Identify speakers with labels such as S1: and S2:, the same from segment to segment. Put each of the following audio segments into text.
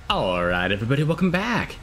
S1: Alright everybody, welcome back!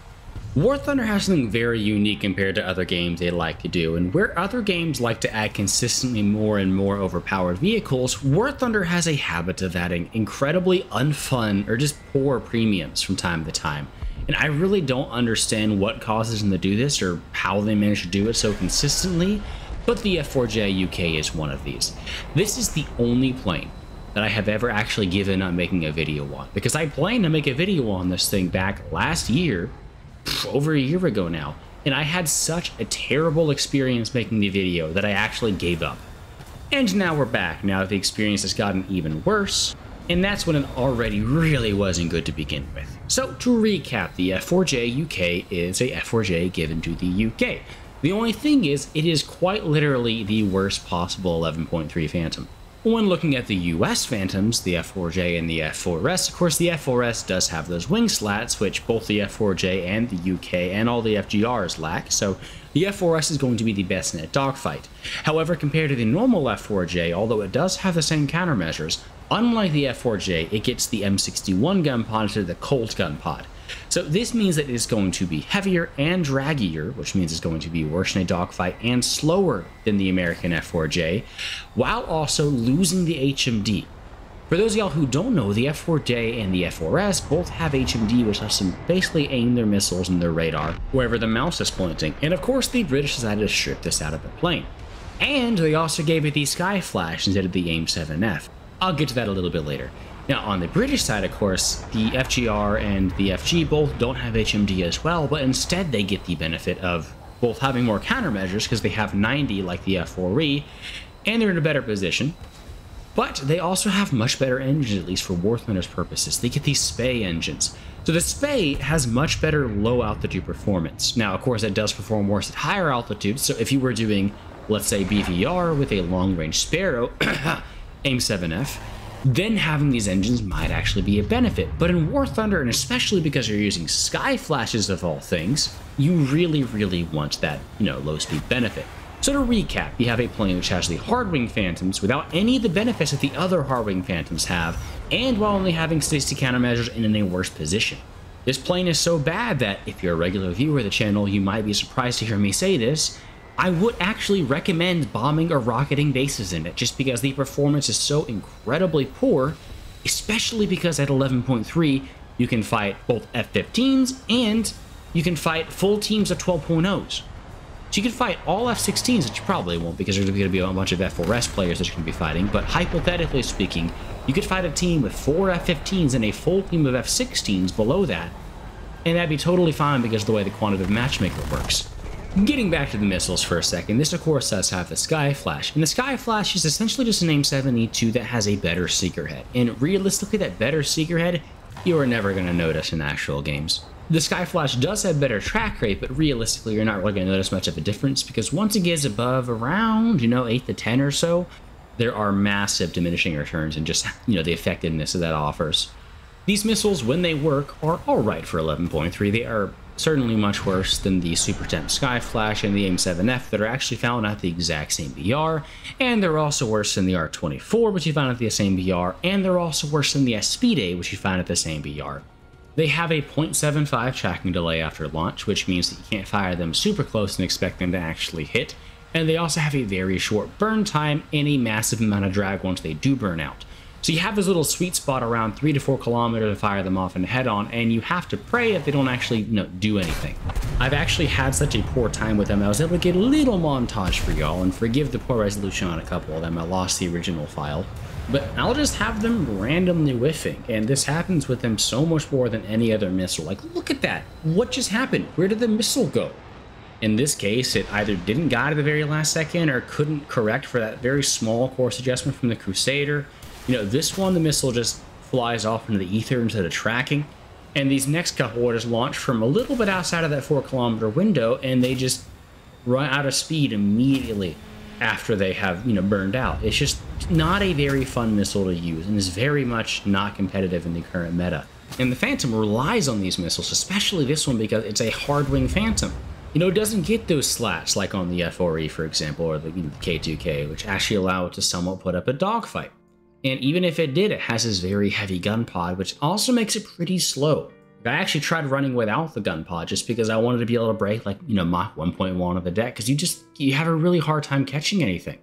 S1: War Thunder has something very unique compared to other games they like to do, and where other games like to add consistently more and more overpowered vehicles, War Thunder has a habit of adding incredibly unfun or just poor premiums from time to time. And I really don't understand what causes them to do this or how they manage to do it so consistently, but the F-4J UK is one of these. This is the only plane that I have ever actually given on making a video on, because I planned to make a video on this thing back last year, over a year ago now, and I had such a terrible experience making the video that I actually gave up. And now we're back, now the experience has gotten even worse, and that's when it already really wasn't good to begin with. So to recap, the F-4J UK is a F-4J given to the UK. The only thing is, it is quite literally the worst possible 11.3 Phantom. When looking at the US Phantoms, the F-4J and the F-4S, of course the F-4S does have those wing slats, which both the F-4J and the UK and all the FGRs lack, so the F-4S is going to be the best in a dogfight. However, compared to the normal F-4J, although it does have the same countermeasures, unlike the F-4J, it gets the M61 gun pod instead of the Colt gun pod. So this means that it is going to be heavier and draggier, which means it's going to be worse in a dogfight and slower than the American F-4J, while also losing the HMD. For those of y'all who don't know, the F-4J and the F-4S both have HMD, which lets them basically aim their missiles and their radar wherever the mouse is pointing. And of course, the British decided to strip this out of the plane. And they also gave it the Sky Flash instead of the AIM-7F. I'll get to that a little bit later. Now, on the British side, of course, the FGR and the FG both don't have HMD as well, but instead they get the benefit of both having more countermeasures because they have 90 like the F4E, and they're in a better position. But they also have much better engines, at least for War Thunder's purposes. They get these SPAY engines. So the SPAY has much better low altitude performance. Now, of course, it does perform worse at higher altitudes, so if you were doing, let's say, BVR with a long-range Sparrow, AIM-7F, then having these engines might actually be a benefit. But in War Thunder, and especially because you're using Sky Flashes of all things, you really want that, low speed benefit. So to recap, you have a plane which has the hard-wing Phantoms without any of the benefits that the other hard-wing Phantoms have, and while only having 60 countermeasures and in a worse position. This plane is so bad that, if you're a regular viewer of the channel, you might be surprised to hear me say this, I would actually recommend bombing or rocketing bases in it, just because the performance is so incredibly poor, especially because at 11.3 you can fight both F-15s and you can fight full teams of 12.0s. So you can fight all F-16s, which you probably won't because there's going to be a bunch of F-4S players that you're going to be fighting, but hypothetically speaking, you could fight a team with 4 F-15s and a full team of F-16s below that, and that'd be totally fine because of the way the quantitative matchmaker works. Getting back to the missiles for a second, this of course does have the Sky Flash, and the Sky Flash is essentially just an AIM-7E2 that has a better seeker head, and realistically that better seeker head you are never going to notice in actual games. The Sky Flash does have better track rate, but realistically you're not really going to notice much of a difference because once it gets above around, 8 to 10 or so, there are massive diminishing returns and just, the effectiveness that that offers. These missiles, when they work, are alright for 11.3. They are certainly much worse than the Super Temp Sky Flash and the AIM-7F that are actually found at the exact same BR, and they're also worse than the R-24, which you find at the same BR, and they're also worse than the S-Speed, which you find at the same BR. They have a 0.75 tracking delay after launch, which means that you can't fire them super close and expect them to actually hit, and they also have a very short burn time and a massive amount of drag once they do burn out. So you have this little sweet spot around 3 to 4 kilometers to fire them off and head on, and you have to pray that they don't actually, do anything. I've actually had such a poor time with them, I was able to get a little montage for y'all, and forgive the poor resolution on a couple of them, I lost the original file. But I'll just have them randomly whiffing, and this happens with them so much more than any other missile. Like, look at that! What just happened? Where did the missile go? In this case, it either didn't guide at the very last second, or couldn't correct for that very small course adjustment from the Crusader. This one, the missile just flies off into the ether instead of tracking, and these next couple are just launched from a little bit outside of that 4-kilometer window, and they just run out of speed immediately after they have, burned out. It's just not a very fun missile to use, and is very much not competitive in the current meta. And the Phantom relies on these missiles, especially this one because it's a hard-wing Phantom. It doesn't get those slats like on the F4E, for example, or the K2K, which actually allow it to somewhat put up a dogfight. And even if it did, it has this very heavy gun pod, which also makes it pretty slow. I actually tried running without the gun pod just because I wanted to be able to break like, Mach 1.1 of the deck, because you have a really hard time catching anything.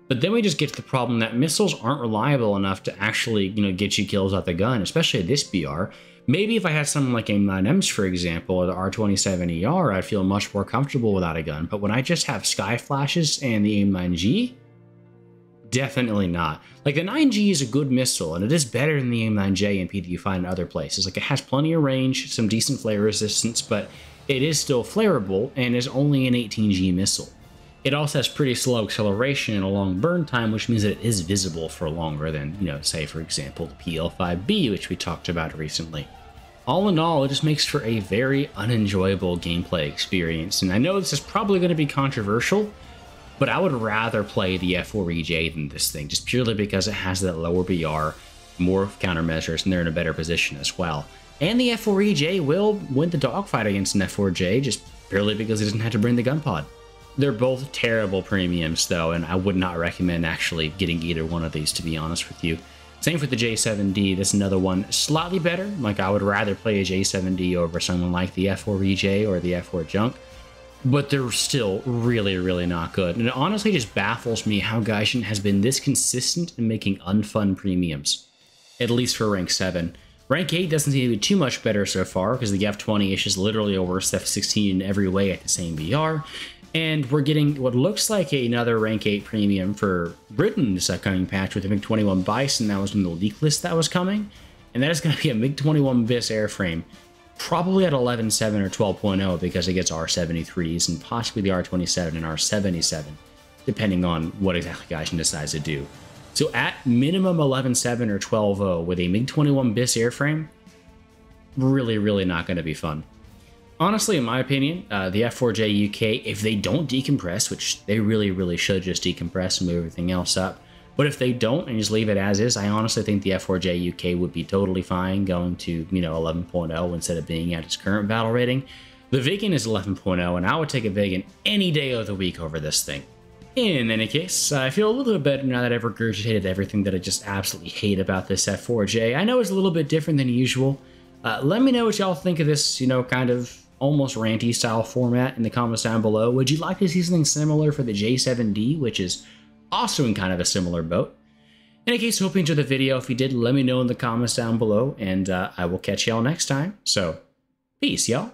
S1: But then we just get to the problem that missiles aren't reliable enough to actually, get you kills out the gun, especially at this BR. Maybe if I had something like AIM-9Ms, for example, or the R27ER, I'd feel much more comfortable without a gun. But when I just have Sky Flashes and the AIM-9G, definitely not. Like, the 9G is a good missile, and it is better than the AIM-9J MP that you find in other places. Like, it has plenty of range, some decent flare resistance, but it is still flareable and is only an 18G missile. It also has pretty slow acceleration and a long burn time, which means that it is visible for longer than, say, for example, the PL5B, which we talked about recently. All in all, it just makes for a very unenjoyable gameplay experience, and I know this is probably going to be controversial, but I would rather play the F-4J than this thing, just purely because it has that lower BR, more countermeasures, and they're in a better position as well. And the F-4J will win the dogfight against an F-4J, just purely because it doesn't have to bring the gun pod. They're both terrible premiums, though, and I would not recommend actually getting either one of these, to be honest with you. Same for the J7D, that's another one slightly better. Like, I would rather play a J7D over someone like the F-4J or the F-4 Junk, but they're still really, really not good. And it honestly just baffles me how Gaijin has been this consistent in making unfun premiums, at least for rank 7. Rank 8 doesn't seem to be too much better so far, because the F-20 is literally a worse F-16 in every way at the same BR. And we're getting what looks like another rank 8 premium for Britain this upcoming patch with the MiG-21 Bison. That was in the leak list that was coming. And that is going to be a MiG-21 BIS airframe, probably at 11.7 or 12.0 because it gets R-73s and possibly the R-27 and R-77, depending on what exactly Gaijin decides to do. So at minimum 11.7 or 12.0 with a MiG-21 BIS airframe, really, really not going to be fun. Honestly, in my opinion, the F-4J UK, if they don't decompress, which they really, really should just decompress and move everything else up, but if they don't and just leave it as is, I honestly think the F-4J UK would be totally fine going to, 11.0 instead of being at its current battle rating. The Viggen is 11.0, and I would take a Viggen any day of the week over this thing. In any case, I feel a little bit better now that I've regurgitated everything that I just absolutely hate about this F-4J. I know it's a little bit different than usual. Let me know what y'all think of this, kind of almost ranty style format in the comments down below. Would you like to see something similar for the J7D, which is also in kind of a similar boat? In any case, hope you enjoyed the video. If you did, let me know in the comments down below, and I will catch y'all next time. So, peace, y'all.